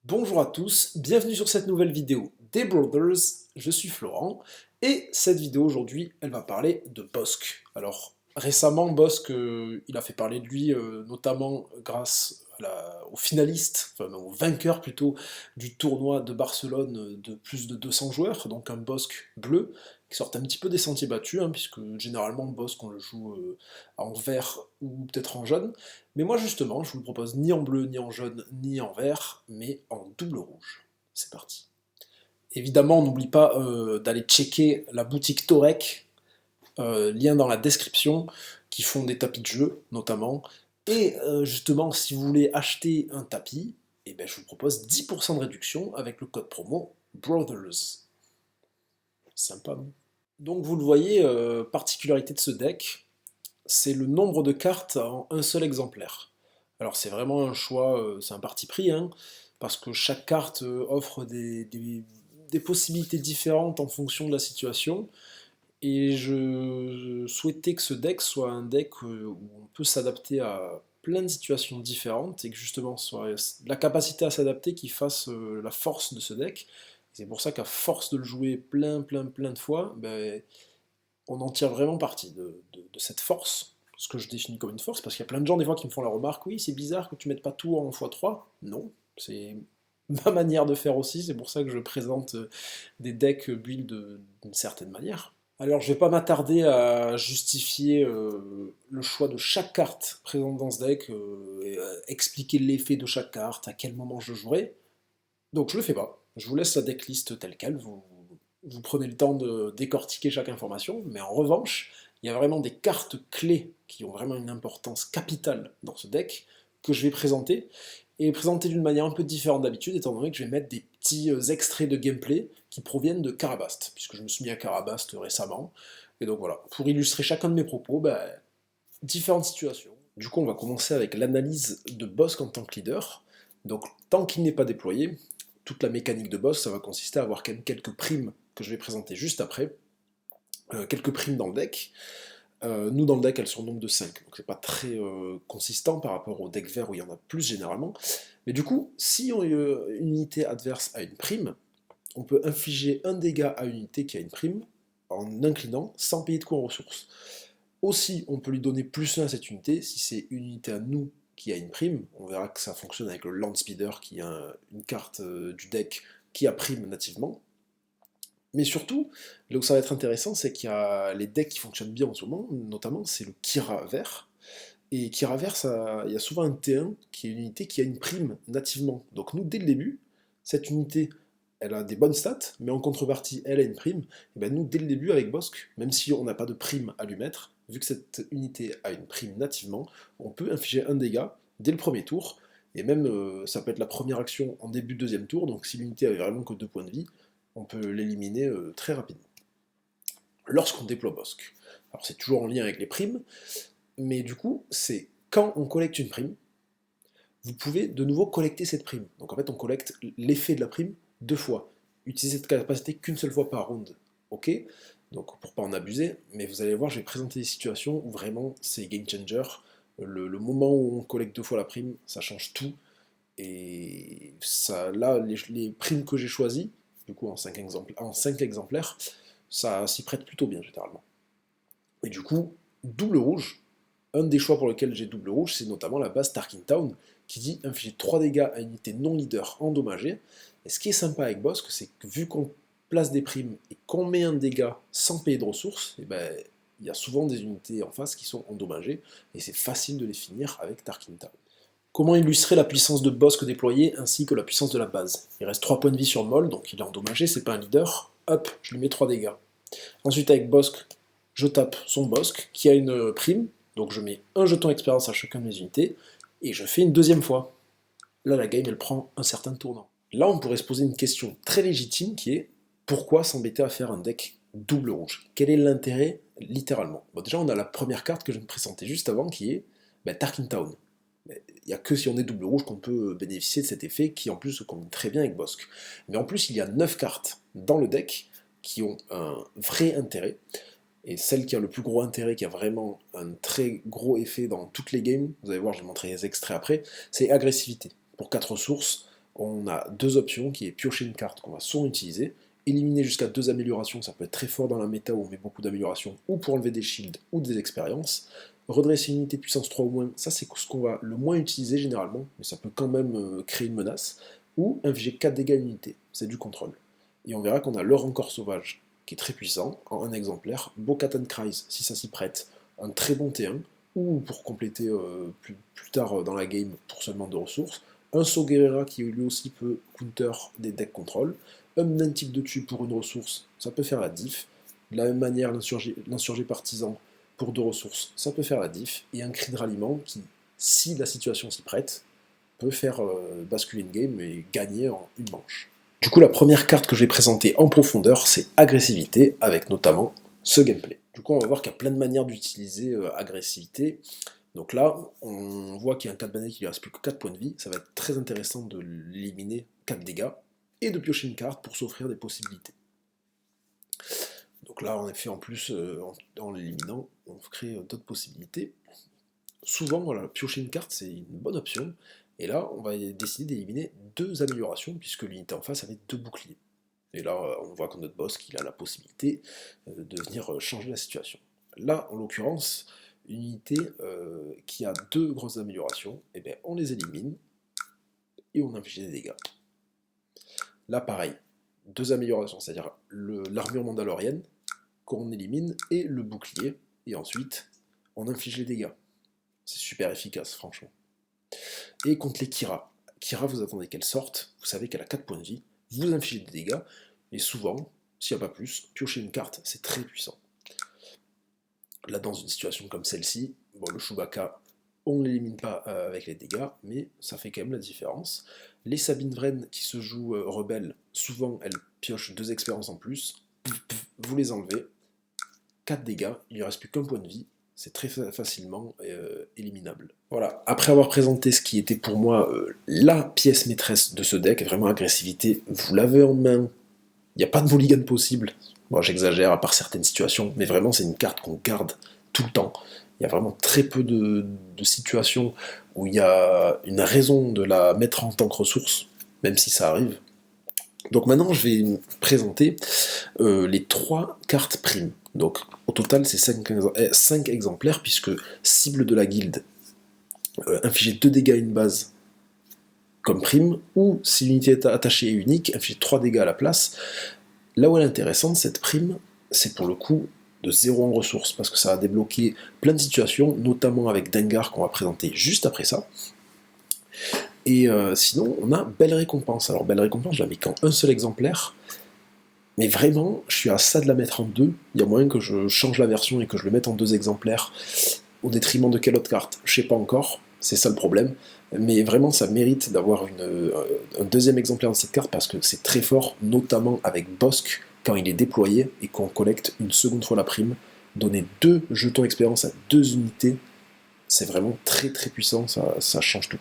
Bonjour à tous, bienvenue sur cette nouvelle vidéo des Brothers, je suis Florent, et cette vidéo aujourd'hui, elle va parler de Bosc. Alors, récemment, Bosc, il a fait parler de lui, notamment grâce au finaliste, enfin non, au vainqueur plutôt, du tournoi de Barcelone de plus de 200 joueurs, donc un Bosc bleu, qui sort un petit peu des sentiers battus, hein, puisque généralement Bosc on le joue en vert ou peut-être en jaune, mais moi justement, je vous le propose ni en bleu, ni en jaune, ni en vert, mais en double rouge. C'est parti. Évidemment, on n'oublie pas d'aller checker la boutique Torek, lien dans la description, qui font des tapis de jeu notamment. Et justement, si vous voulez acheter un tapis, eh ben, je vous propose 10% de réduction avec le code promo Brothers. Sympa, non? Donc vous le voyez, particularité de ce deck, c'est le nombre de cartes en un seul exemplaire. Alors c'est vraiment un choix, c'est un parti pris, hein, parce que chaque carte offre des possibilités différentes en fonction de la situation, et je souhaitais que ce deck soit un deck où on peut s'adapter à plein de situations différentes, et que justement soit la capacité à s'adapter qui fasse la force de ce deck. C'est pour ça qu'à force de le jouer plein de fois, ben, on en tire vraiment parti de cette force, ce que je définis comme une force, parce qu'il y a plein de gens des fois qui me font la remarque, oui c'est bizarre que tu mettes pas tout en x3, non, c'est ma manière de faire aussi, c'est pour ça que je présente des decks build d'une certaine manière. Alors je vais pas m'attarder à justifier le choix de chaque carte présente dans ce deck, et, expliquer l'effet de chaque carte, à quel moment je jouerai, donc je le fais pas. Je vous laisse la decklist telle quelle, vous prenez le temps de décortiquer chaque information, mais en revanche, il y a vraiment des cartes clés qui ont vraiment une importance capitale dans ce deck, que je vais présenter, et présenter d'une manière un peu différente d'habitude, étant donné que je vais mettre des petits extraits de gameplay qui proviennent de Karabast, puisque je me suis mis à Karabast récemment, et donc voilà, pour illustrer chacun de mes propos, bah, différentes situations. Du coup, on va commencer avec l'analyse de Bossk en tant que leader. Donc, tant qu'il n'est pas déployé, toute la mécanique de Bossk, ça va consister à avoir quand même quelques primes que je vais présenter juste après. Quelques primes dans le deck. Nous, dans le deck, elles sont au nombre de 5, donc c'est pas très consistant par rapport au deck vert où il y en a plus généralement. Mais du coup, si une unité adverse a une prime, on peut infliger un dégât à une unité qui a une prime en inclinant sans payer de coût en ressources. Aussi, on peut lui donner +1 à cette unité, si c'est une unité à nous qui a une prime, on verra que ça fonctionne avec le Landspeeder, qui est une carte du deck qui a prime nativement. Mais surtout, là où ça va être intéressant, c'est qu'il y a les decks qui fonctionnent bien en ce moment, notamment c'est le Kira vert. Et Kira vert, il y a souvent un T1 qui est une unité qui a une prime nativement. Donc nous, dès le début, cette unité, elle a des bonnes stats, mais en contrepartie, elle a une prime. Et ben nous, dès le début, avec Bossk, même si on n'a pas de prime à lui mettre, vu que cette unité a une prime nativement, on peut infliger un dégât dès le premier tour, et même ça peut être la première action en début de deuxième tour, donc si l'unité avait vraiment que 2 points de vie, on peut l'éliminer très rapidement. Lorsqu'on déploie Bossk, alors c'est toujours en lien avec les primes, mais du coup, c'est quand on collecte une prime, vous pouvez de nouveau collecter cette prime. Donc en fait, on collecte l'effet de la prime 2 fois. Utilisez cette capacité qu'une seule fois par round. Ok. Donc pour pas en abuser, mais vous allez voir, je vais présenter des situations où vraiment c'est game changer. Le moment où on collecte 2 fois la prime, ça change tout. Et ça, là, les primes que j'ai choisies, du coup en 5 exemplaires, ça s'y prête plutôt bien généralement. Et du coup, double rouge, un des choix pour lequel j'ai double rouge, c'est notamment la base Tarkin Town, qui dit infliger 3 dégâts à une unité non leader endommagée. Et ce qui est sympa avec Bossk, c'est que vu qu'on place des primes et qu'on met un dégât sans payer de ressources, et ben, il y a souvent des unités en face qui sont endommagées, et c'est facile de les finir avec Tarkin Town. Comment illustrer la puissance de Bossk déployée ainsi que la puissance de la base? Il reste 3 points de vie sur le Moll, donc il est endommagé, c'est pas un leader. Hop, je lui mets 3 dégâts. Ensuite avec Bossk, je tape son Bossk qui a une prime, donc je mets un jeton expérience à chacun de mes unités, et je fais une deuxième fois. Là la game elle prend un certain tournant. Là on pourrait se poser une question très légitime qui est pourquoi s'embêter à faire un deck double rouge? Quel est l'intérêt littéralement? Bon, déjà on a la première carte que je me présentais juste avant qui est Tarkin Town. Il n'y a que si on est double rouge qu'on peut bénéficier de cet effet qui en plus se combine très bien avec Bossk. Mais en plus il y a 9 cartes dans le deck qui ont un vrai intérêt, et celle qui a le plus gros intérêt, qui a vraiment un très gros effet dans toutes les games, vous allez voir, je vais montrer les extraits après, c'est agressivité. Pour 4 ressources, on a deux options, qui est piocher une carte qu'on va souvent utiliser, éliminer jusqu'à 2 améliorations, ça peut être très fort dans la méta où on met beaucoup d'améliorations, ou pour enlever des shields ou des expériences. Redresser une unité de puissance 3 ou moins, ça c'est ce qu'on va le moins utiliser généralement, mais ça peut quand même créer une menace. Ou infliger 4 dégâts à une unité, c'est du contrôle. Et on verra qu'on a leur encore sauvage, qui est très puissant, en un exemplaire, Bo-Katan Kryze, si ça s'y prête, un très bon T1, ou pour compléter plus tard dans la game pour seulement 2 ressources, un Saw Gerrera qui lui aussi peut counter des decks contrôle, un Nantic de dessus pour une ressource, ça peut faire la diff, de la même manière l'insurgé partisan pour 2 ressources, ça peut faire la diff, et un cri de ralliement qui, si la situation s'y prête, peut faire basculer une game et gagner en une manche. Du coup, la première carte que je vais présenter en profondeur, c'est agressivité, avec notamment ce gameplay. Du coup, on va voir qu'il y a plein de manières d'utiliser agressivité. Donc là, on voit qu'il y a un 4 banné qui lui reste plus que 4 points de vie. Ça va être très intéressant de l'éliminer 4 dégâts et de piocher une carte pour s'offrir des possibilités. Donc là, en effet, en plus, en l'éliminant, on crée d'autres possibilités. Souvent, voilà, piocher une carte, c'est une bonne option. Et là, on va décider d'éliminer 2 améliorations, puisque l'unité en face avait 2 boucliers. Et là, on voit que notre boss, qu'il a la possibilité de venir changer la situation. Là, en l'occurrence, une unité qui a 2 grosses améliorations, et bien on les élimine, et on inflige des dégâts. Là, pareil, 2 améliorations, c'est-à-dire l'armure mandalorienne, qu'on élimine, et le bouclier, et ensuite, on inflige les dégâts. C'est super efficace, franchement. Et contre les Kira. Kira, vous attendez qu'elle sorte, vous savez qu'elle a 4 points de vie, vous infligez des dégâts, et souvent, s'il n'y a pas plus, piocher une carte, c'est très puissant. Là, dans une situation comme celle-ci, bon, le Chewbacca, on ne l'élimine pas avec les dégâts, mais ça fait quand même la différence. Les Sabine Wren qui se jouent rebelles, souvent elles piochent 2 expériences en plus, vous les enlevez, 4 dégâts, il ne reste plus qu'un point de vie, c'est très facilement éliminable. Voilà, après avoir présenté ce qui était pour moi la pièce maîtresse de ce deck, vraiment agressivité, vous l'avez en main, il n'y a pas de mulligan possible. Moi j'exagère à part certaines situations, mais vraiment c'est une carte qu'on garde tout le temps. Il y a vraiment très peu de situations où il y a une raison de la mettre en tant que ressource, même si ça arrive. Donc maintenant je vais présenter les 3 cartes primes. Donc au total c'est 5 exemplaires, puisque cible de la guilde, infliger 2 dégâts à une base comme prime, ou si l'unité est attachée et unique, infliger 3 dégâts à la place. Là où elle est intéressante, cette prime, c'est pour le coup de 0 en ressources, parce que ça va débloquer plein de situations, notamment avec Dengar qu'on va présenter juste après ça. Et sinon, on a Belle Récompense. Alors Belle Récompense, je la mets qu'en un seul exemplaire, mais vraiment, je suis à ça de la mettre en 2. Il y a moyen que je change la version et que je le mette en 2 exemplaires, au détriment de quelle autre carte, je sais pas encore, c'est ça le problème. Mais vraiment, ça mérite d'avoir un 2e exemplaire de cette carte, parce que c'est très fort, notamment avec Bossk, quand il est déployé et qu'on collecte une seconde fois la prime. Donner 2 jetons expérience à 2 unités, c'est vraiment très très puissant, ça change tout.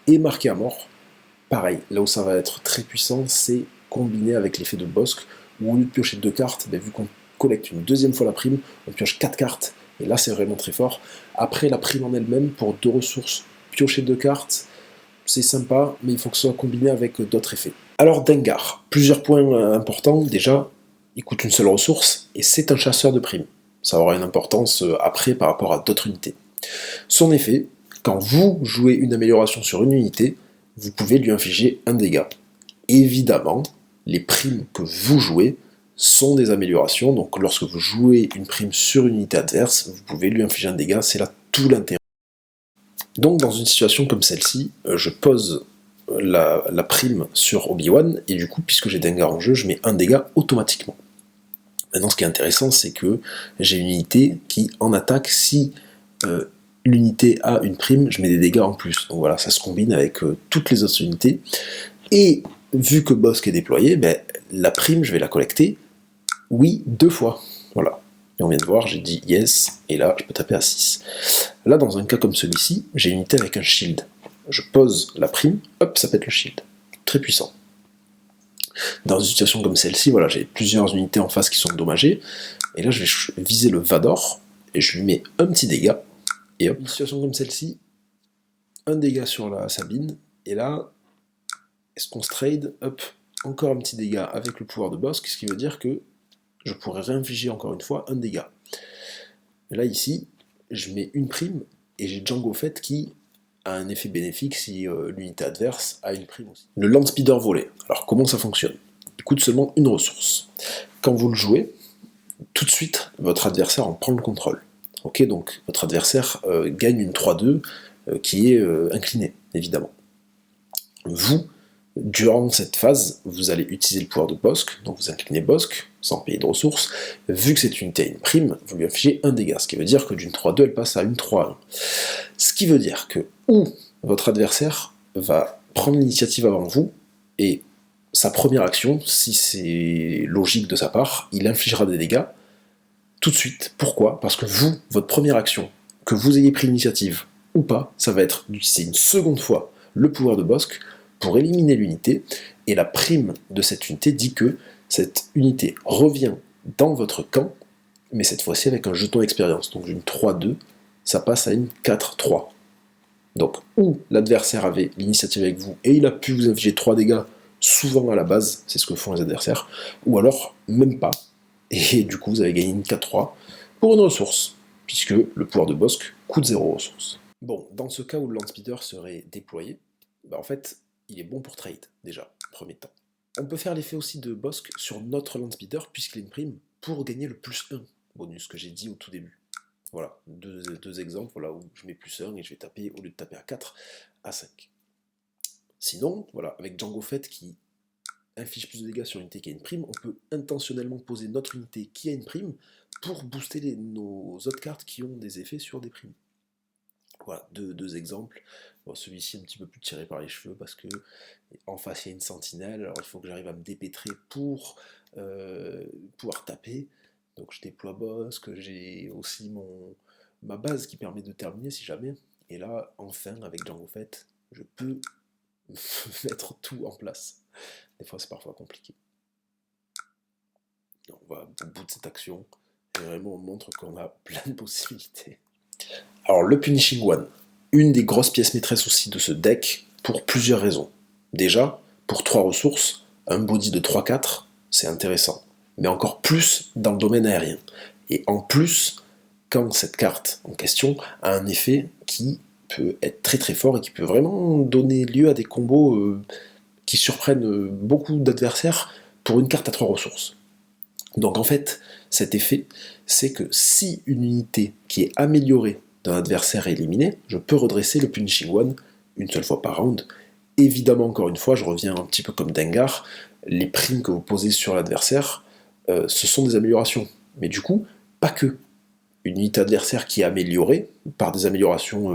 Et marqué à mort, pareil, là où ça va être très puissant, c'est combiné avec l'effet de Bossk, où au lieu de piocher 2 cartes, vu qu'on collecte une 2e fois la prime, on pioche 4 cartes, et là c'est vraiment très fort. Après, la prime en elle-même, pour 2 ressources, piocher 2 cartes, c'est sympa, mais il faut que ce soit combiné avec d'autres effets. Alors Dengar, plusieurs points importants. Déjà, il coûte une seule ressource, et c'est un chasseur de primes. Ça aura une importance après par rapport à d'autres unités. Son effet, quand vous jouez une amélioration sur une unité, vous pouvez lui infliger un dégât. Évidemment, les primes que vous jouez sont des améliorations, donc lorsque vous jouez une prime sur une unité adverse, vous pouvez lui infliger un dégât, c'est là tout l'intérêt. Donc dans une situation comme celle-ci, je pose la prime sur Obi-Wan, et du coup, puisque j'ai Dengar en jeu, je mets un dégât automatiquement. Maintenant, ce qui est intéressant, c'est que j'ai une unité qui, en attaque, si l'unité a une prime, je mets des dégâts en plus. Donc voilà, ça se combine avec toutes les autres unités. Et vu que Bossk est déployé, la prime, je vais la collecter, oui, 2 fois. Voilà. Et on vient de voir, j'ai dit yes, et là, je peux taper à 6. Là, dans un cas comme celui-ci, j'ai une unité avec un shield. Je pose la prime, hop, ça pète le shield. Très puissant. Dans une situation comme celle-ci, voilà, j'ai plusieurs unités en face qui sont endommagées, et là, je vais viser le Vador, et je lui mets un petit dégât, et hop, une situation comme celle-ci, un dégât sur la Sabine, et là, est-ce qu'on se trade, hop, encore un petit dégât avec le pouvoir de Bossk, ce qui veut dire que je pourrais réinfliger encore une fois un dégât. Et là ici, je mets une prime, et j'ai Django Fett qui a un effet bénéfique si l'unité adverse a une prime aussi. Le Land Speeder volé, alors comment ça fonctionne? Il coûte seulement une ressource. Quand vous le jouez, tout de suite, votre adversaire en prend le contrôle. Ok, donc votre adversaire gagne une 3-2 qui est inclinée, évidemment. Vous, durant cette phase, vous allez utiliser le pouvoir de Bossk, donc vous inclinez Bossk, sans payer de ressources. Vu que cette unité a une prime, vous lui infligez un dégât, ce qui veut dire que d'une 3-2, elle passe à une 3-1. Ce qui veut dire que, ou votre adversaire va prendre l'initiative avant vous, et sa première action, si c'est logique de sa part, il infligera des dégâts, tout de suite. Pourquoi? Parce que vous, votre première action, que vous ayez pris l'initiative ou pas, ça va être d'utiliser une seconde fois le pouvoir de Bossk pour éliminer l'unité, et la prime de cette unité dit que cette unité revient dans votre camp, mais cette fois-ci avec un jeton expérience. Donc d'une 3-2, ça passe à une 4-3. Donc, ou l'adversaire avait l'initiative avec vous, et il a pu vous infliger 3 dégâts, souvent à la base, c'est ce que font les adversaires, ou alors même pas, et du coup vous avez gagné une 4-3 pour une ressource, puisque le pouvoir de Bossk coûte 0 ressources. Bon, dans ce cas où le Landspeeder serait déployé, bah en fait, il est bon pour trade, déjà, premier temps. On peut faire l'effet aussi de Bossk sur notre Landspeeder, puisqu'il a une prime, pour gagner le +1 bonus que j'ai dit au tout début. Voilà, deux exemples, voilà, où je mets +1 et je vais taper, au lieu de taper à 4, à 5. Sinon, voilà, avec Django Fett qui inflige plus de dégâts sur une unité qui a une prime, on peut intentionnellement poser notre unité qui a une prime pour booster nos autres cartes qui ont des effets sur des primes. Voilà, deux exemples. Bon, celui-ci un petit peu plus tiré par les cheveux parce que en face il y a une sentinelle, alors il faut que j'arrive à me dépêtrer pour pouvoir taper. Donc je déploie Bossk, j'ai aussi ma base qui permet de terminer si jamais. Et là, enfin, avec Django Fett, je peux mettre tout en place. Des fois c'est parfois compliqué. Donc voilà, au bout de cette action, vraiment on montre qu'on a plein de possibilités. Alors le Punishing One, une des grosses pièces maîtresses aussi de ce deck, pour plusieurs raisons. Déjà, pour 3 ressources, un body de 3-4, c'est intéressant, mais encore plus dans le domaine aérien. Et en plus, quand cette carte en question a un effet qui peut être très très fort et qui peut vraiment donner lieu à des combos qui surprennent beaucoup d'adversaires pour une carte à 3 ressources. Donc en fait, cet effet, c'est que si une unité qui est améliorée d'un adversaire est éliminée, je peux redresser le Punishing One une seule fois par round. Évidemment, encore une fois, je reviens un petit peu comme Dengar, les primes que vous posez sur l'adversaire, ce sont des améliorations. Mais du coup, pas que. Une unité adversaire qui est améliorée par des améliorations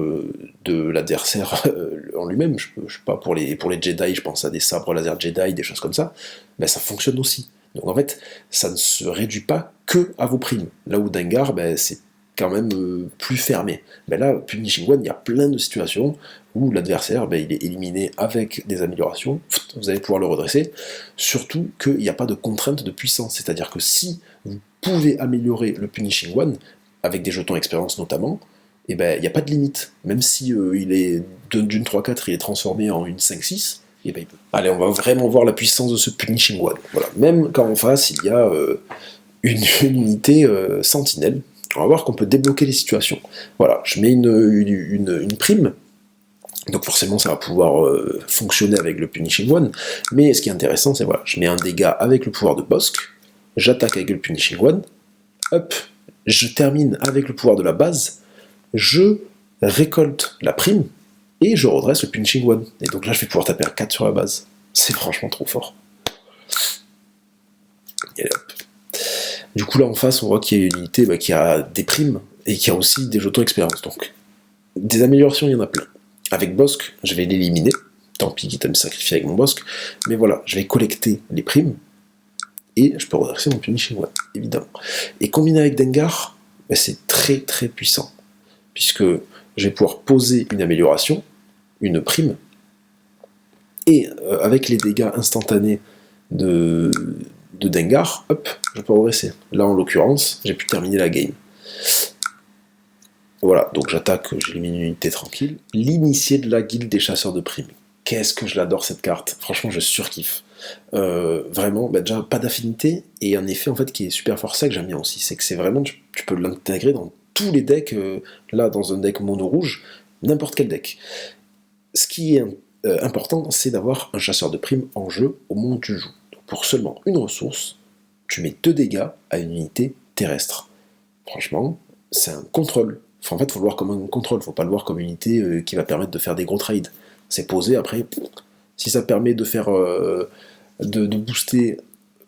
de l'adversaire en lui-même, je sais pas, pour les Jedi, je pense à des sabres laser Jedi, des choses comme ça, ben ça fonctionne aussi. Donc en fait, ça ne se réduit pas que à vos primes. Là où Dengar, ben, c'est quand même plus fermé. Ben là, Punishing One, il y a plein de situations où l'adversaire, ben, il est éliminé avec des améliorations, vous allez pouvoir le redresser, surtout qu'il n'y a pas de contrainte de puissance, c'est-à-dire que si vous pouvez améliorer le Punishing One, avec des jetons expérience notamment, et ben il n'y a pas de limite. Même si il est d'une 3-4, il est transformé en une 5-6, et ben il peut. Allez, on va vraiment voir la puissance de ce Punishing One. Voilà. Même quand en face, il y a une unité sentinelle, on va voir qu'on peut débloquer les situations. Voilà, je mets une prime, donc forcément ça va pouvoir fonctionner avec le Punishing One, mais ce qui est intéressant, c'est voilà, je mets un dégât avec le pouvoir de Bossk, j'attaque avec le Punishing One, hop, je termine avec le pouvoir de la base, je récolte la prime, et je redresse le Punishing One. Et donc là, je vais pouvoir taper un 4 sur la base. C'est franchement trop fort. Et hop. Du coup, là, en face, on voit qu'il y a une unité qui a des primes, et qui a aussi des jetons expérience. Donc, des améliorations, il y en a plein. Avec Bossk, je vais l'éliminer. Tant pis, quitte à me sacrifier avec mon Bossk. Mais voilà, je vais collecter les primes, et je peux redresser mon Punishing One, évidemment. Et combiné avec Dengar, c'est très très puissant, puisque je vais pouvoir poser une amélioration, une prime, et avec les dégâts instantanés de Dengar, hop, je peux redresser. Là, en l'occurrence, j'ai pu terminer la game. Voilà, donc j'attaque, j'élimine une unité tranquille. L'initié de la guilde des chasseurs de primes. qu'est-ce que je l'adore cette carte. Franchement, je surkiffe. Vraiment, bah déjà, pas d'affinité, et un effet en fait qui est super fort, ça que j'aime bien aussi, c'est que c'est vraiment, tu peux l'intégrer dans tous les decks, là, dans un deck mono rouge, n'importe quel deck. Ce qui est important, c'est d'avoir un chasseur de primes en jeu au moment où tu joues. Donc, pour seulement une ressource, tu mets 2 dégâts à une unité terrestre. Franchement, c'est un contrôle. Enfin, en fait, il faut le voir comme un contrôle, faut pas le voir comme une unité qui va permettre de faire des gros trades. C'est posé, après, si ça permet de faire de booster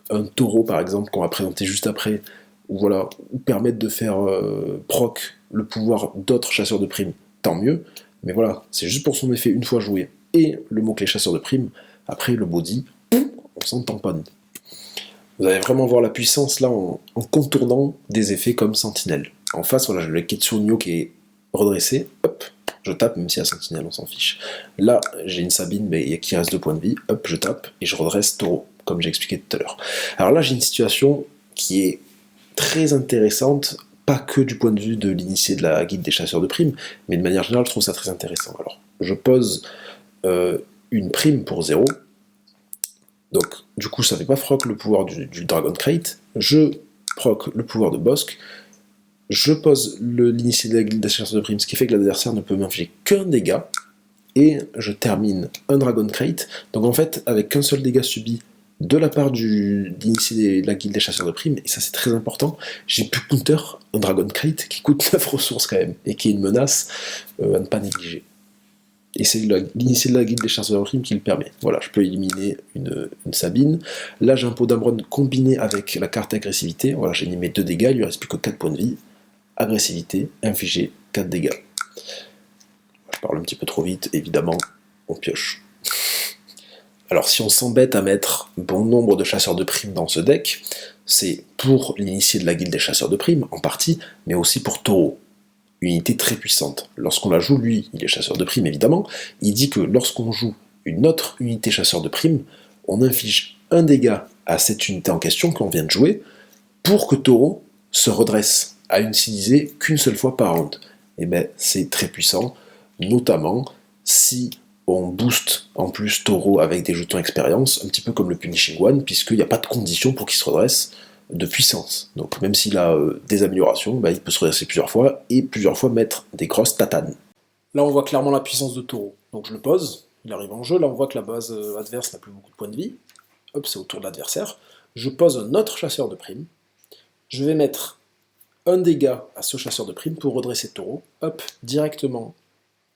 un taureau, par exemple, qu'on va présenter juste après, ou voilà, ou permettre de faire proc le pouvoir d'autres chasseurs de primes, tant mieux. Mais voilà, c'est juste pour son effet une fois joué. Et le mot-clé chasseur de primes, après le body, on s'en tamponne. Vous allez vraiment voir la puissance là en contournant des effets comme Sentinelle. En face, voilà, j'ai le Ketsunyo qui est redressé, hop, je tape, même si à Sentinelle on s'en fiche. Là, j'ai une Sabine mais qui reste 2 points de vie, hop, je tape, et je redresse Taureau, comme j'ai expliqué tout à l'heure. Alors là, j'ai une situation qui est très intéressante, pas que du point de vue de l'initié de la guilde des chasseurs de primes, mais de manière générale, je trouve ça très intéressant. Alors, je pose une prime pour 0, donc du coup ça fait pas proc le pouvoir du Dragon Crate, je proc le pouvoir de Bosque, je pose l'initié de la guilde des chasseurs de primes, ce qui fait que l'adversaire ne peut m'infliger qu'un dégât, et je termine un Dragon Crate, donc en fait avec qu'un seul dégât subi de la part d'initié de la guilde des chasseurs de primes, et ça c'est très important, j'ai pu counter un Dragon Crate qui coûte 9 ressources quand même, et qui est une menace à ne pas négliger. Et c'est l'initié de la guilde des chasseurs de primes qui le permet. Voilà, je peux éliminer une Sabine. Là, j'ai un pot d'Amron combiné avec la carte agressivité. Voilà, j'ai mis mes 2 dégâts, il lui reste plus que 4 points de vie. Agressivité, infliger 4 dégâts. Je parle un petit peu trop vite, évidemment, on pioche. Alors, si on s'embête à mettre bon nombre de chasseurs de primes dans ce deck, c'est pour l'initié de la guilde des chasseurs de primes, en partie, mais aussi pour Taureau. Unité très puissante. Lorsqu'on la joue, lui, il est chasseur de primes évidemment, il dit que lorsqu'on joue une autre unité chasseur de primes, on inflige un dégât à cette unité en question qu'on vient de jouer, pour que Taureau se redresse à utiliser qu'une seule fois par round. Et bien c'est très puissant, notamment si on booste en plus Taureau avec des jetons expérience, un petit peu comme le Punishing One, puisqu'il n'y a pas de condition pour qu'il se redresse de puissance. Donc même s'il a des améliorations, bah, il peut se redresser plusieurs fois, et plusieurs fois mettre des grosses tatanes. Là on voit clairement la puissance de Taureau. Donc je le pose, il arrive en jeu, là on voit que la base adverse n'a plus beaucoup de points de vie. Hop, c'est au tour de l'adversaire. Je pose un autre chasseur de primes. Je vais mettre un dégât à ce chasseur de primes pour redresser Taureau. Hop, directement,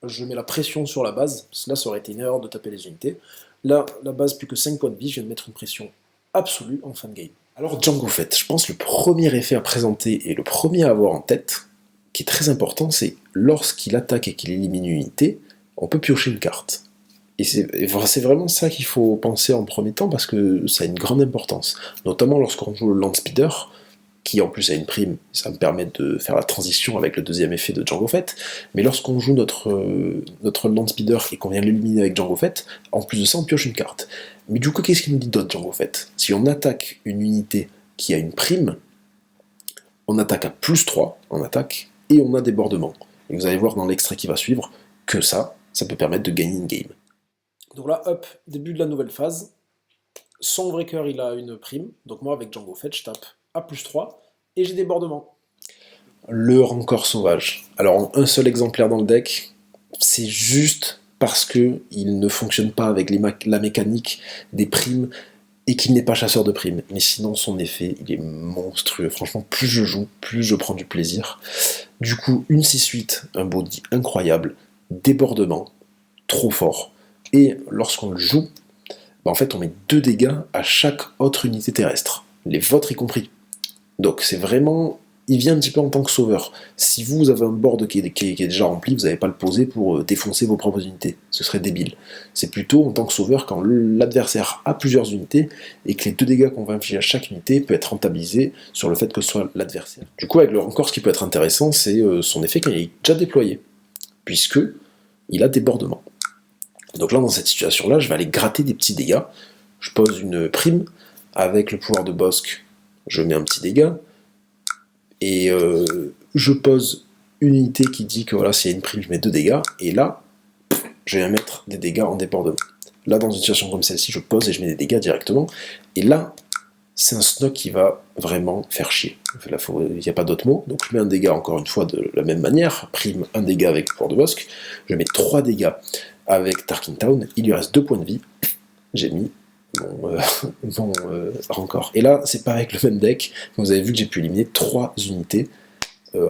je mets la pression sur la base. Là ça aurait été une erreur de taper les unités. Là, la base plus que 5 points de vie, je viens de mettre une pression absolue en fin de game. Alors Jango Fett, je pense que le premier effet à présenter et le premier à avoir en tête, qui est très important, c'est lorsqu'il attaque et qu'il élimine une unité, on peut piocher une carte. Et c'est vraiment ça qu'il faut penser en premier temps, parce que ça a une grande importance. Notamment lorsqu'on joue le Landspeeder, qui en plus a une prime, ça me permet de faire la transition avec le deuxième effet de Jango Fett, mais lorsqu'on joue notre Landspeeder et qu'on vient l'éliminer avec Jango Fett, en plus de ça on pioche une carte. Mais du coup, qu'est-ce qu'il nous dit d'autre, Jango Fett? Si on attaque une unité qui a une prime, on attaque à plus 3 en attaque, et on a débordement. Et vous allez voir dans l'extrait qui va suivre que ça peut permettre de gagner une game. Donc là, hop, début de la nouvelle phase. Son vrai cœur, il a une prime, donc moi avec Jango Fett, je tape à plus 3, et j'ai débordement. Le Rancor Sauvage. Alors, un seul exemplaire dans le deck, c'est juste parce qu'il ne fonctionne pas avec la mécanique des primes et qu'il n'est pas chasseur de primes. Mais sinon, son effet, il est monstrueux. Franchement, plus je joue, plus je prends du plaisir. Du coup, une 6-8, un body incroyable, débordement, trop fort. Et lorsqu'on le joue, bah en fait, on met 2 dégâts à chaque autre unité terrestre, les vôtres y compris. Donc c'est vraiment... Il vient un petit peu en tant que sauveur. Si vous avez un board qui est déjà rempli, vous n'allez pas le poser pour défoncer vos propres unités. Ce serait débile. C'est plutôt en tant que sauveur quand l'adversaire a plusieurs unités et que les 2 dégâts qu'on va infliger à chaque unité peut être rentabilisé sur le fait que ce soit l'adversaire. Du coup, avec le Rancor, ce qui peut être intéressant, c'est son effet quand il est déjà déployé, puisque il a débordement. Donc là, dans cette situation-là, je vais aller gratter des petits dégâts. Je pose une prime avec le pouvoir de Bosque. Je mets un petit dégât. Et je pose une unité qui dit que voilà, s'il y a une prime, je mets 2 dégâts. Et là, je vais mettre des dégâts en débordement. Là, dans une situation comme celle-ci, je pose et je mets des dégâts directement. Et là, c'est un Snog qui va vraiment faire chier. Il n'y a pas d'autre mot. Donc je mets un dégât encore une fois de la même manière. Prime un dégât avec pouvoir de Bosque. Je mets 3 dégâts avec Tarkin Town. Il lui reste 2 points de vie. J'ai mis mon Rancor. Et là, c'est pareil avec le même deck. Vous avez vu que j'ai pu éliminer 3 unités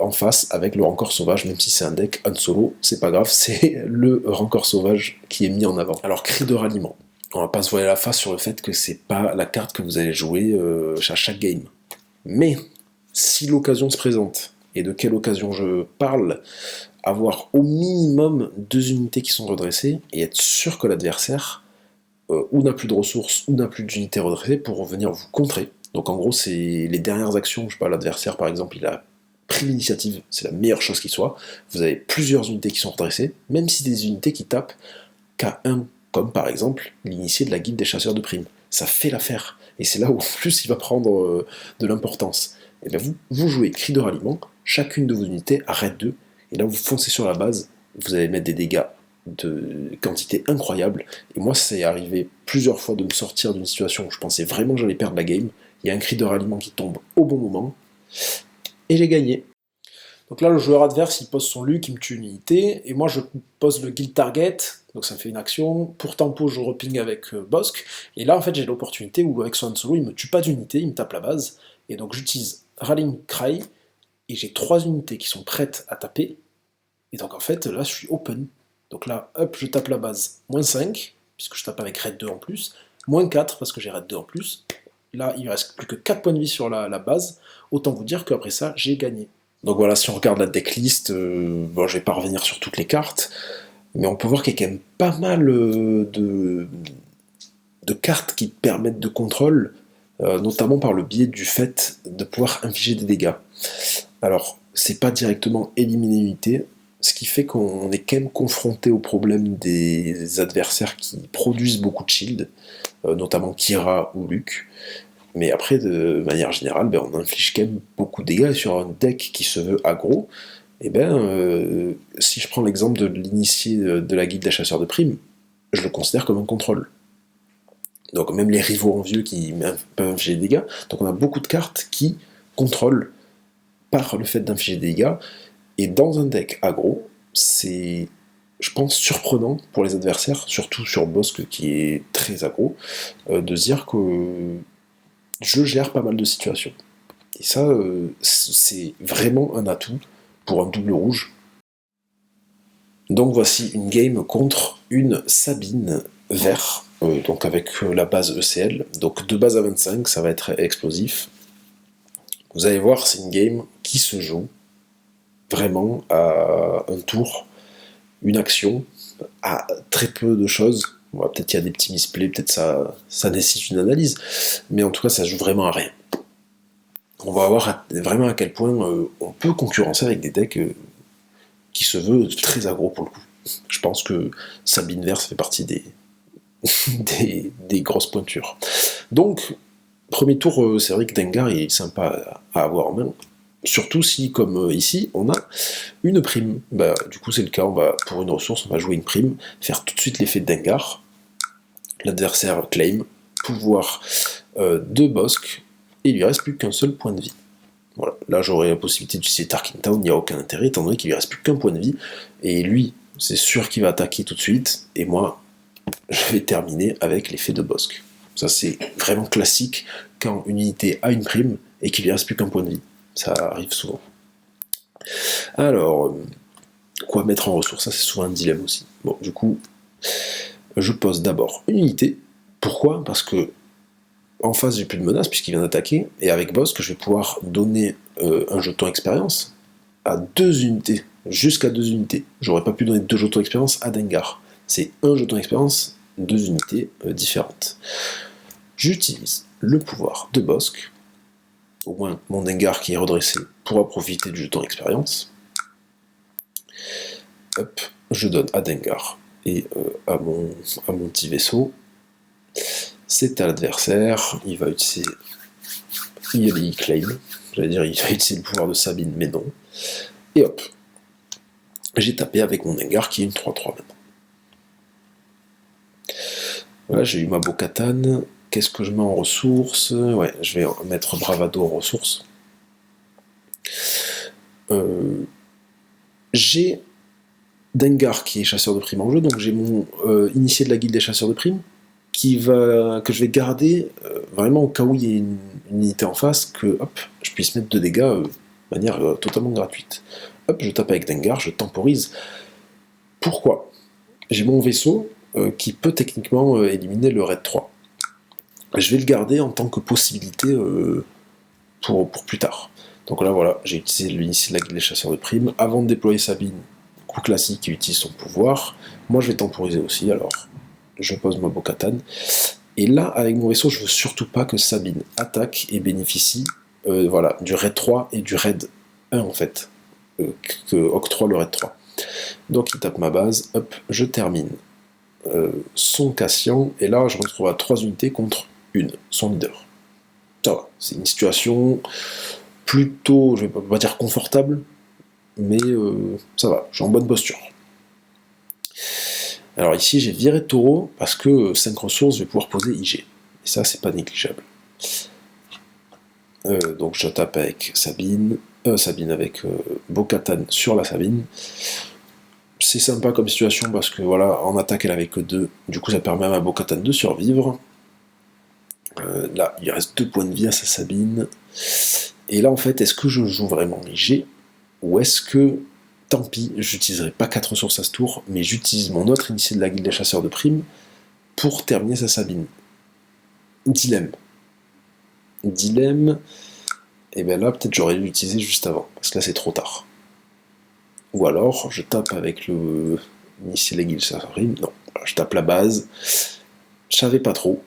en face avec le Rancor Sauvage, même si c'est un deck un solo, c'est pas grave, c'est le Rancor Sauvage qui est mis en avant. Alors, cri de ralliement. On va pas se voiler la face sur le fait que c'est pas la carte que vous allez jouer à chaque game. Mais, si l'occasion se présente, et de quelle occasion je parle, avoir au minimum 2 unités qui sont redressées, et être sûr que l'adversaire ou n'a plus de ressources, ou n'a plus d'unités redressées pour venir vous contrer. Donc en gros, c'est les dernières actions, je sais pas, l'adversaire par exemple, il a pris l'initiative, c'est la meilleure chose qui soit, vous avez plusieurs unités qui sont redressées, même si des unités qui tapent K1, comme par exemple l'initié de la guilde des chasseurs de primes. Ça fait l'affaire, et c'est là où en plus il va prendre de l'importance. Et bien vous jouez cri de ralliement, chacune de vos unités arrête 2, et là vous foncez sur la base, vous allez mettre des dégâts de quantité incroyable, et moi c'est arrivé plusieurs fois de me sortir d'une situation où je pensais vraiment que j'allais perdre la game, il y a un cri de ralliement qui tombe au bon moment, et j'ai gagné. Donc là le joueur adverse il pose son Luke, il me tue une unité, et moi je pose le guild target, donc ça me fait une action, pour tempo je reping avec Bosque, et là en fait j'ai l'opportunité où avec son solo il me tue pas d'unité, il me tape la base, et donc j'utilise Rallying Cry, et j'ai 3 unités qui sont prêtes à taper, et donc en fait là je suis open. Donc là, hop, je tape la base, moins 5, puisque je tape avec Red 2 en plus, moins 4, parce que j'ai Red 2 en plus. Là, il ne reste plus que 4 points de vie sur la base, autant vous dire qu'après ça, j'ai gagné. Donc voilà, si on regarde la decklist, bon, je vais pas revenir sur toutes les cartes, mais on peut voir qu'il y a quand même pas mal de cartes qui permettent de contrôle, notamment par le biais du fait de pouvoir infliger des dégâts. Alors, c'est pas directement éliminer une unité, ce qui fait qu'on est quand même confronté au problème des adversaires qui produisent beaucoup de shield, notamment Kira ou Luke. Mais après, de manière générale, ben, on inflige quand même beaucoup de dégâts, et sur un deck qui se veut aggro, et ben, si je prends l'exemple de l'initié de la guilde des chasseurs de primes, je le considère comme un contrôle. Donc même les rivaux envieux qui peuvent infliger des dégâts, donc on a beaucoup de cartes qui contrôlent par le fait d'infliger des dégâts, et dans un deck aggro, c'est, je pense, surprenant pour les adversaires, surtout sur Bosque qui est très aggro, de se dire que je gère pas mal de situations. Et ça, c'est vraiment un atout pour un double rouge. Donc voici une game contre une Sabine vert, donc avec la base ECL, donc de base à 25, ça va être explosif. Vous allez voir, c'est une game qui se joue vraiment à un tour, une action, à très peu de choses. Bon, peut-être qu'il y a des petits misplays, peut-être ça nécessite une analyse, mais en tout cas ça joue vraiment à rien. On va voir vraiment à quel point on peut concurrencer avec des decks qui se veulent très aggro pour le coup. Je pense que Sabine Verse fait partie des, des grosses pointures. Donc, premier tour, c'est vrai que Dengar est sympa à avoir en main. Surtout si, comme ici, on a une prime. Bah, du coup, c'est le cas, pour une ressource, on va jouer une prime, faire tout de suite l'effet de Dengar. L'adversaire claim, pouvoir de Bosque, et il lui reste plus qu'un seul point de vie. Voilà. Là, j'aurais la possibilité d'utiliser Tarkin Town, il n'y a aucun intérêt, étant donné qu'il lui reste plus qu'un point de vie, et lui, c'est sûr qu'il va attaquer tout de suite, et moi, je vais terminer avec l'effet de Bosque. Ça, c'est vraiment classique quand une unité a une prime et qu'il lui reste plus qu'un point de vie. Ça arrive souvent. Alors, quoi mettre en ressource? Ça, c'est souvent un dilemme aussi. Bon, du coup, je pose d'abord une unité. Pourquoi? Parce que en face, j'ai plus de menace puisqu'il vient d'attaquer, et avec Bosque, je vais pouvoir donner un jeton expérience à 2 unités, jusqu'à 2 unités. J'aurais pas pu donner 2 jetons expérience à Dengar. C'est un jeton expérience, 2 unités différentes. J'utilise le pouvoir de Bosque, au moins mon Dengar qui est redressé pourra profiter du jeton expérience. Hop, je donne à Dengar et à mon petit vaisseau. C'est à l'adversaire, il va utiliser il claim, j'allais dire il va utiliser le pouvoir de Sabine, mais non. Et hop, j'ai tapé avec mon Dengar qui est une 3-3 maintenant. Voilà, j'ai eu ma Bo-Katan. Qu'est-ce que je mets en ressources? Ouais, je vais mettre Bravado en ressources. J'ai Dengar qui est chasseur de primes en jeu, donc j'ai mon initié de la guilde des chasseurs de primes que je vais garder vraiment au cas où il y ait une unité en face, que hop, je puisse mettre de dégâts de manière totalement gratuite. Hop, je tape avec Dengar, je temporise. Pourquoi? J'ai mon vaisseau qui peut techniquement éliminer le raid 3. Je vais le garder en tant que possibilité pour plus tard. Donc là voilà, j'ai utilisé l'initié de la guilde des chasseurs de primes. Avant de déployer Sabine, coup classique qui utilise son pouvoir. Moi je vais temporiser aussi, alors je pose ma Bo-Katan. Et là, avec mon vaisseau, je veux surtout pas que Sabine attaque et bénéficie voilà, du raid 3 et du raid 1 en fait, que octroie le raid 3. Donc il tape ma base, hop, je termine son Cassian, et là je retrouve à 3 unités contre une, son leader. Ça va, c'est une situation plutôt, je vais pas dire confortable, mais ça va, je suis en bonne posture. Alors ici j'ai viré Taureau parce que 5 ressources, je vais pouvoir poser IG. Et ça c'est pas négligeable. Donc je tape avec Sabine avec Bo-Katan sur la Sabine. C'est sympa comme situation parce que voilà, en attaque elle avait que 2, du coup ça permet à ma Bo-Katan de survivre. Là il reste 2 points de vie à sa Sabine. Et là en fait, est-ce que je joue vraiment IG ou est-ce que, tant pis, j'utiliserai pas 4 ressources à ce tour, mais j'utilise mon autre initié de la guilde des chasseurs de primes pour terminer sa Sabine. Dilemme. Et bien là peut-être j'aurais dû l'utiliser juste avant, parce que là c'est trop tard. Ou alors je tape avec le initié de la guilde des chasseurs de primes, non, je tape la base, je savais pas trop,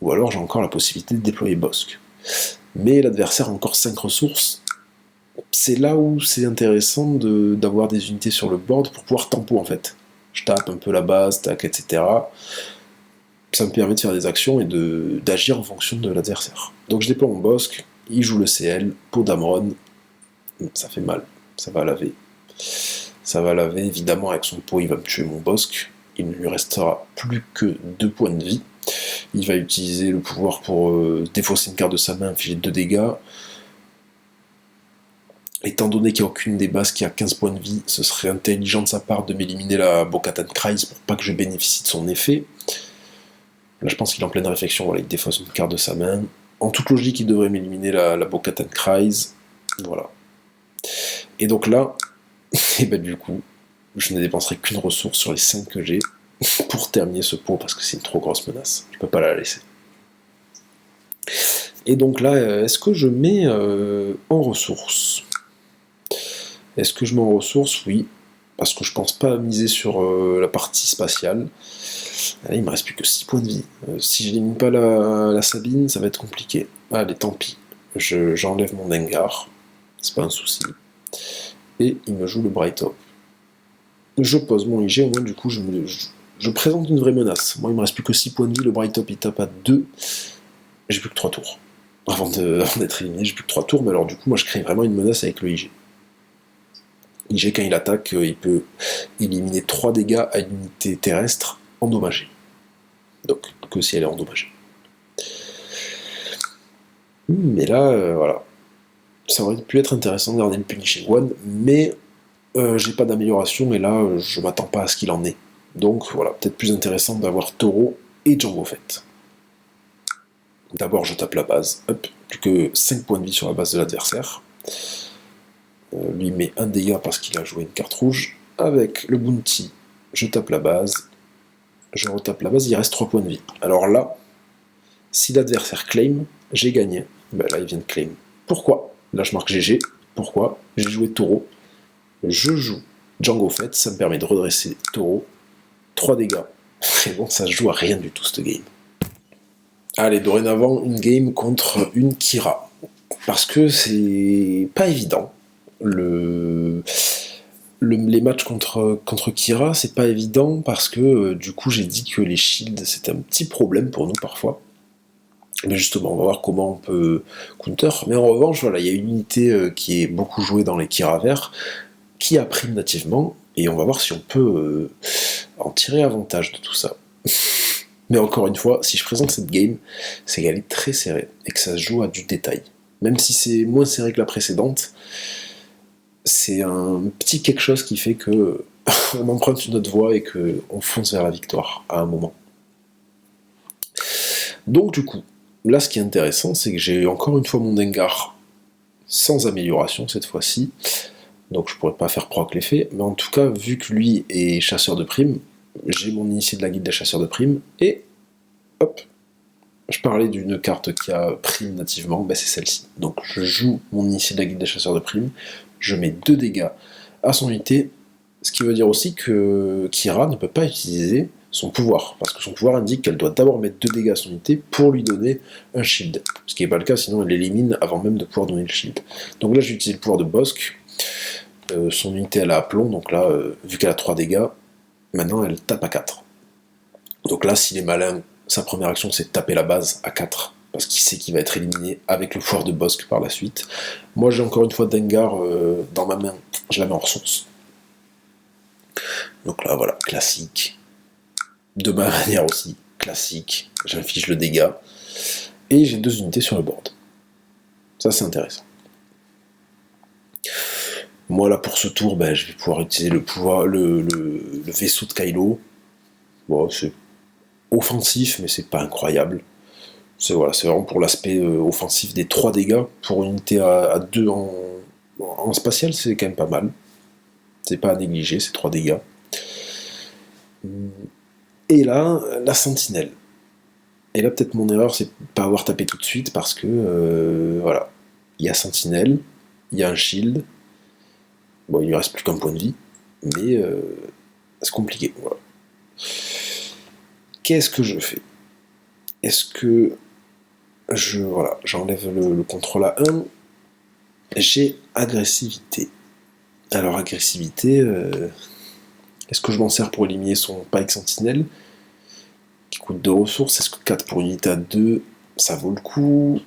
ou alors j'ai encore la possibilité de déployer Bosque. Mais l'adversaire a encore 5 ressources, c'est là où c'est intéressant d'avoir des unités sur le board pour pouvoir tempo en fait. Je tape un peu la base, tac, etc. Ça me permet de faire des actions et d'agir en fonction de l'adversaire. Donc je déploie mon Bosque, il joue le CL, pour Damron, ça fait mal, ça va laver. Ça va laver, évidemment avec son pot il va me tuer mon Bosque, il ne lui restera plus que 2 points de vie. Il va utiliser le pouvoir pour défausser une carte de sa main, infliger 2 dégâts. Étant donné qu'il n'y a aucune des bases qui a 15 points de vie, ce serait intelligent de sa part de m'éliminer la Bo-Katan Kryze pour pas que je bénéficie de son effet. Là je pense qu'il est en pleine réflexion, voilà, il défausse une carte de sa main. En toute logique il devrait m'éliminer la Bo-Katan Kryze. Voilà. Et donc là, et ben du coup, je ne dépenserai qu'une ressource sur les 5 que j'ai pour terminer ce pot parce que c'est une trop grosse menace. Je peux pas la laisser. Et donc là, est-ce que je mets en ressources? Est-ce que je mets en ressources? Oui, parce que je pense pas miser sur la partie spatiale. Là, il me reste plus que 6 points de vie. Si je n'élimine pas la Sabine, ça va être compliqué. Allez, tant pis. J'enlève mon Dengar, c'est pas un souci. Et il me joue le Bright Top. Je pose mon IG, au moins du coup je présente une vraie menace. Moi il me reste plus que 6 points de vie, le Bright Top il tape à 2. J'ai plus que 3 tours. Avant d'être éliminé, j'ai plus que 3 tours, mais alors du coup moi je crée vraiment une menace avec le IG. IG quand il attaque, il peut éliminer 3 dégâts à une unité terrestre endommagée. Donc que si elle est endommagée. Mais là, voilà. Ça aurait pu être intéressant de garder le Punishing One, mais j'ai pas d'amélioration, et là je m'attends pas à ce qu'il en ait. Donc voilà, peut-être plus intéressant d'avoir Taureau et Django Fett. D'abord je tape la base, hop, plus que 5 points de vie sur la base de l'adversaire. Lui met un dégât parce qu'il a joué une carte rouge. Avec le bounty, je tape la base, je retape la base, il reste 3 points de vie. Alors là, si l'adversaire claim, j'ai gagné. Ben là il vient de claim. Pourquoi? Là je marque GG. Pourquoi? J'ai joué Taureau. Je joue Django Fett, ça me permet de redresser Taureau. 3 dégâts. Vraiment, ça se joue à rien du tout, cette game. Allez, dorénavant, une game contre une Kira. Parce que c'est pas évident. Les matchs contre Kira, c'est pas évident parce que du coup, j'ai dit que les shields, c'était un petit problème pour nous parfois. Mais justement, on va voir comment on peut counter. Mais en revanche, voilà, il y a une unité qui est beaucoup jouée dans les Kira verts, qui a prime nativement, et on va voir si on peut en tirer avantage de tout ça. Mais encore une fois, si je présente cette game, c'est qu'elle est très serrée et que ça se joue à du détail. Même si c'est moins serré que la précédente, c'est un petit quelque chose qui fait que on emprunte une autre voie et qu'on fonce vers la victoire à un moment. Donc du coup, là ce qui est intéressant, c'est que j'ai encore une fois mon Dengar sans amélioration cette fois-ci, donc je pourrais pas faire proc l'effet, mais en tout cas, vu que lui est chasseur de primes, j'ai mon initié de la guilde des chasseurs de primes, et hop, je parlais d'une carte qui a prime nativement, ben c'est celle-ci. Donc je joue mon initié de la guilde des chasseurs de primes, je mets 2 dégâts à son unité, ce qui veut dire aussi que Kira ne peut pas utiliser son pouvoir, parce que son pouvoir indique qu'elle doit d'abord mettre 2 dégâts à son unité pour lui donner un shield, ce qui n'est pas le cas, sinon elle l'élimine avant même de pouvoir donner le shield. Donc là j'ai utilisé le pouvoir de Bossk, son unité elle a aplomb, donc là, vu qu'elle a 3 dégâts, maintenant elle tape à 4. Donc là, s'il est malin, sa première action c'est de taper la base à 4, parce qu'il sait qu'il va être éliminé avec le pouvoir de Bossk par la suite. Moi j'ai encore une fois Dengar dans ma main, je la mets en ressource. Donc là voilà, classique. De ma manière aussi, classique, j'inflige le dégât. Et j'ai 2 unités sur le board. Ça c'est intéressant. Moi là pour ce tour, ben, je vais pouvoir utiliser le vaisseau de Kylo. Bon, c'est offensif, mais c'est pas incroyable. C'est vraiment pour l'aspect offensif des 3 dégâts. Pour une unité à 2 en spatial, c'est quand même pas mal. C'est pas à négliger, ces 3 dégâts. Et là, la sentinelle. Et là, peut-être mon erreur, c'est de pas avoir tapé tout de suite, parce que, voilà. Il y a sentinelle, il y a un shield. Bon, il lui reste plus qu'un point de vie, mais c'est compliqué. Voilà. Qu'est-ce que je fais? Est-ce que j'enlève le contrôle à 1, j'ai agressivité. Alors agressivité, est-ce que je m'en sers pour éliminer son Pike Sentinelle, qui coûte 2 ressources? Est-ce que 4 pour une unité à 2, ça vaut le coup?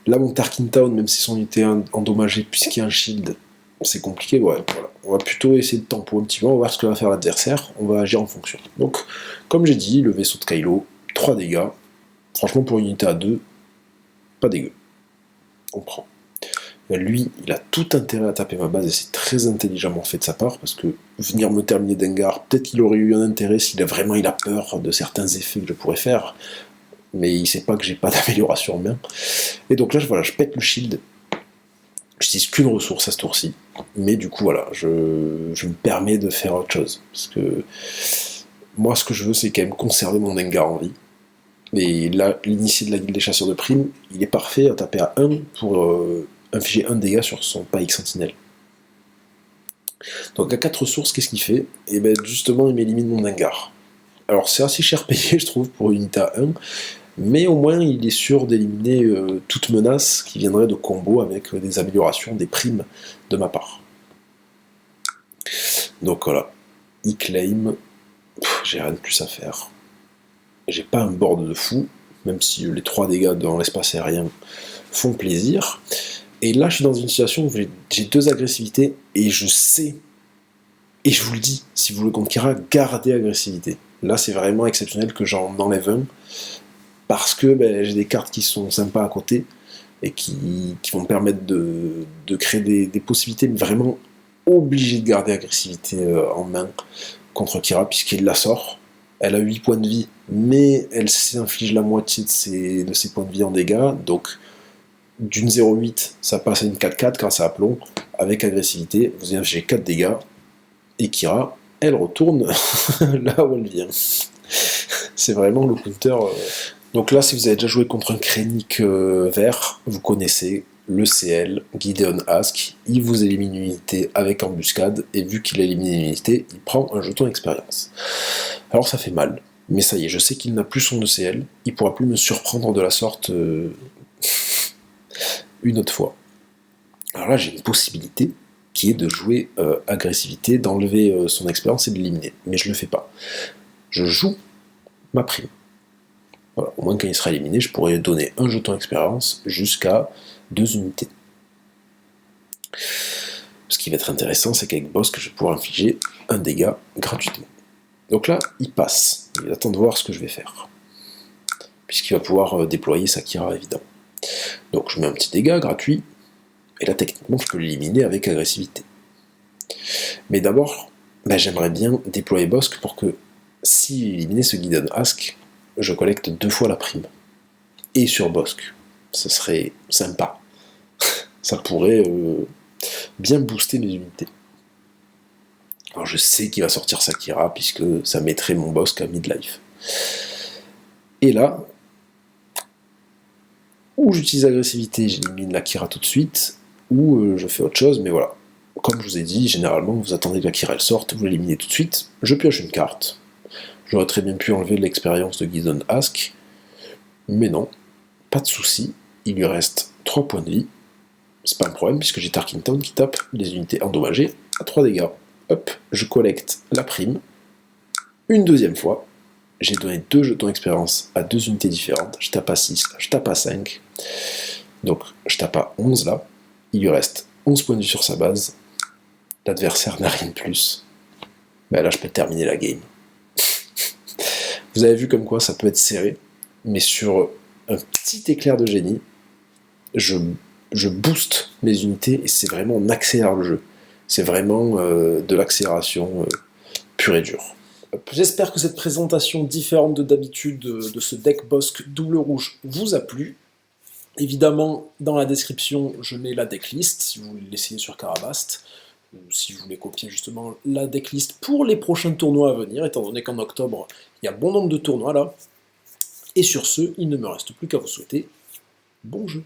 Là, mon Tarkin Town, même si son unité est endommagée, puisqu'il y a un shield, c'est compliqué. Ouais, voilà. On va plutôt essayer de tempo un petit peu, on va voir ce que va faire l'adversaire, on va agir en fonction. Donc, comme j'ai dit, le vaisseau de Kylo, 3 dégâts. Franchement, pour une unité à 2, pas dégueu. On prend. Lui, il a tout intérêt à taper ma base, et c'est très intelligemment fait de sa part, parce que venir me terminer Dengar, peut-être qu'il aurait eu un intérêt s'il a peur de certains effets que je pourrais faire, mais il sait pas que j'ai pas d'amélioration en main. Et donc là, je pète le shield. Je n'utilise qu'une ressource à ce tour-ci, mais du coup, voilà, je me permets de faire autre chose, parce que moi, ce que je veux, c'est quand même conserver mon Dengar en vie. Et là, l'initié de la guilde des chasseurs de primes, il est parfait à taper à 1 pour infliger 1 dégât sur son Pike Sentinelle. Donc à 4 ressources, qu'est-ce qu'il fait? Et bien justement, il m'élimine mon Dengar. Alors c'est assez cher payé, je trouve, pour une unité à 1, mais au moins il est sûr d'éliminer toute menace qui viendrait de combo avec des améliorations, des primes de ma part. Donc voilà, il claim, j'ai rien de plus à faire. J'ai pas un board de fou, même si les 3 dégâts dans l'espace aérien font plaisir. Et là, je suis dans une situation où j'ai 2 agressivités, et je sais, et je vous le dis, si vous le contre Kira, gardez agressivité. Là, c'est vraiment exceptionnel que j'en enlève un, parce que j'ai des cartes qui sont sympas à côté, et qui vont me permettre de créer des possibilités, mais vraiment obligé de garder agressivité en main contre Kira, puisqu'il la sort. Elle a 8 points de vie, mais elle s'inflige la moitié de ses points de vie en dégâts, donc d'une 0,8, ça passe à une 4-4 grâce à Aplomb, avec agressivité, vous infligez 4 dégâts, et Kira, elle retourne là où elle vient. C'est vraiment le counter. Donc là, si vous avez déjà joué contre un Krennic vert, vous connaissez le CL, Gideon Ask, il vous élimine une unité avec embuscade, et vu qu'il a éliminé une unité, il prend un jeton expérience. Alors ça fait mal, mais ça y est, je sais qu'il n'a plus son ECL, il pourra plus me surprendre de la sorte une autre fois. Alors là, j'ai une possibilité qui est de jouer agressivité, d'enlever son expérience et de l'éliminer, mais je le fais pas. Je joue ma prime. Voilà, au moins quand il sera éliminé, je pourrai donner un jeton expérience jusqu'à 2 unités. Ce qui va être intéressant, c'est qu'avec Bossk, je vais pouvoir infliger un dégât gratuitement. Donc là, il passe. Il attend de voir ce que je vais faire. Puisqu'il va pouvoir déployer sa Kira, évidemment. Donc je mets un petit dégât gratuit. Et là, techniquement, je peux l'éliminer avec agressivité. Mais d'abord, j'aimerais bien déployer Bossk pour que, s'il éliminait ce Guidon Ask, je collecte 2 fois la prime. Et sur Bossk. Ce serait sympa. Ça pourrait bien booster mes unités. Alors je sais qu'il va sortir Sakira, puisque ça mettrait mon Bossk à midlife. Et là, ou j'utilise agressivité, j'élimine la Kira tout de suite, ou je fais autre chose, mais voilà. Comme je vous ai dit, généralement, vous attendez que la Kira elle sorte, vous l'éliminez tout de suite, je pioche une carte. J'aurais très bien pu enlever l'expérience de Guidon Ask, mais non, pas de souci, il lui reste 3 points de vie. C'est pas un problème, puisque j'ai Tarkington qui tape les unités endommagées à 3 dégâts. Hop, je collecte la prime. Une deuxième fois, j'ai donné 2 jetons d'expérience à 2 unités différentes. Je tape à 6, je tape à 5. Donc je tape à 11 là. Il lui reste 11 points de vue sur sa base. L'adversaire n'a rien de plus. Là, je peux terminer la game. Vous avez vu comme quoi ça peut être serré, mais sur un petit éclair de génie, je booste mes unités et c'est vraiment, on accélère le jeu. C'est vraiment de l'accélération pure et dure. J'espère que cette présentation différente de d'habitude de ce deck Bossk double rouge vous a plu. Évidemment, dans la description, je mets la decklist, si vous voulez l'essayer sur Karabast, ou si vous voulez copier justement la decklist pour les prochains tournois à venir, étant donné qu'en octobre, il y a bon nombre de tournois là. Et sur ce, il ne me reste plus qu'à vous souhaiter bon jeu.